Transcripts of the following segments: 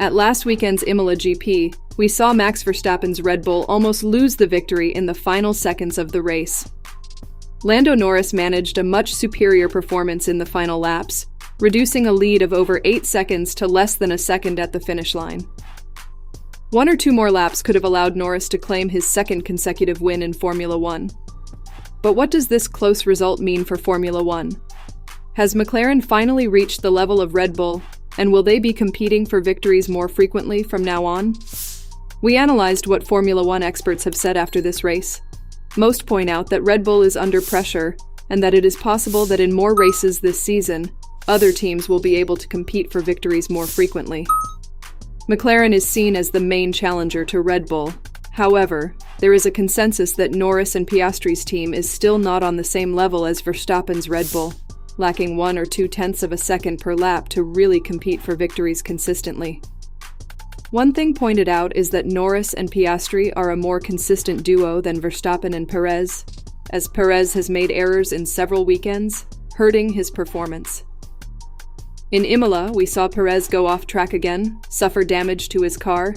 At last weekend's Imola GP, we saw Max Verstappen's Red Bull almost lose the victory in the final seconds of the race. Lando Norris managed a much superior performance in the final laps, reducing a lead of over 8 seconds to less than a second at the finish line. 1 or 2 more laps could have allowed Norris to claim his second consecutive win in Formula One. But what does this close result mean for Formula One? Has McLaren finally reached the level of Red Bull, and will they be competing for victories more frequently from now on? We analyzed what Formula One experts have said after this race. Most point out that Red Bull is under pressure, and that it is possible that in more races this season, other teams will be able to compete for victories more frequently. McLaren is seen as the main challenger to Red Bull. However, there is a consensus that Norris and Piastri's team is still not on the same level as Verstappen's Red Bull, lacking 1 or 2 tenths of a second per lap to really compete for victories consistently. One thing pointed out is that Norris and Piastri are a more consistent duo than Verstappen and Pérez, as Pérez has made errors in several weekends, hurting his performance. In Imola, we saw Pérez go off track again, suffer damage to his car,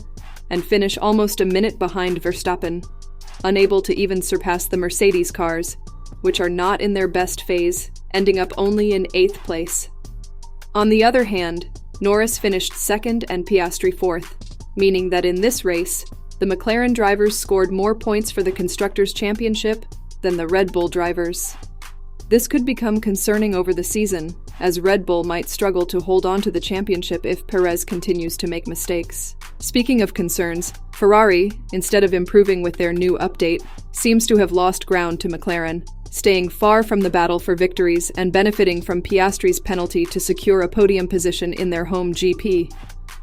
and finish almost a minute behind Verstappen, unable to even surpass the Mercedes cars, which are not in their best phase, ending up only in 8th place. On the other hand, Norris finished 2nd and Piastri 4th, meaning that in this race, the McLaren drivers scored more points for the Constructors' Championship than the Red Bull drivers. This could become concerning over the season, as Red Bull might struggle to hold on to the championship if Pérez continues to make mistakes. Speaking of concerns, Ferrari, instead of improving with their new update, seems to have lost ground to McLaren, staying far from the battle for victories and benefiting from Piastri's penalty to secure a podium position in their home GP.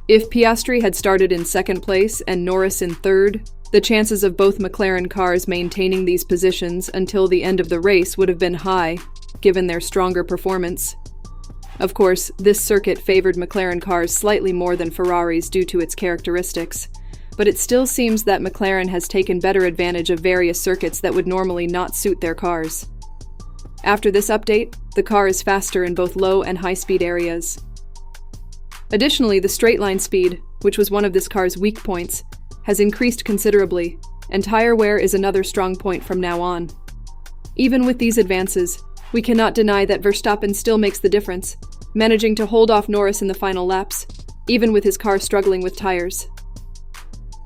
If Piastri had started in 2nd place and Norris in 3rd, the chances of both McLaren cars maintaining these positions until the end of the race would have been high, given their stronger performance. Of course, this circuit favored McLaren cars slightly more than Ferrari's due to its characteristics, but it still seems that McLaren has taken better advantage of various circuits that would normally not suit their cars. After this update, the car is faster in both low and high-speed areas. Additionally, the straight-line speed, which was one of this car's weak points, has increased considerably, and tire wear is another strong point from now on. Even with these advances, we cannot deny that Verstappen still makes the difference, managing to hold off Norris in the final laps, even with his car struggling with tires.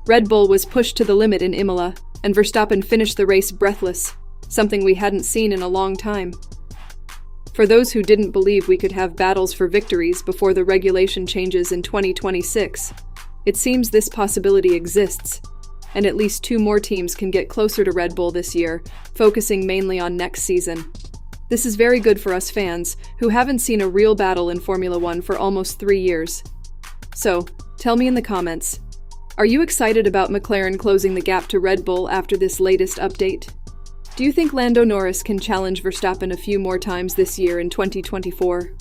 Red Bull was pushed to the limit in Imola, and Verstappen finished the race breathless, something we hadn't seen in a long time. For those who didn't believe we could have battles for victories before the regulation changes in 2026, it seems this possibility exists, and at least 2 more teams can get closer to Red Bull this year, focusing mainly on next season. This is very good for us fans, who haven't seen a real battle in Formula One for almost 3 years. So, tell me in the comments, are you excited about McLaren closing the gap to Red Bull after this latest update? Do you think Lando Norris can challenge Verstappen a few more times this year in 2024?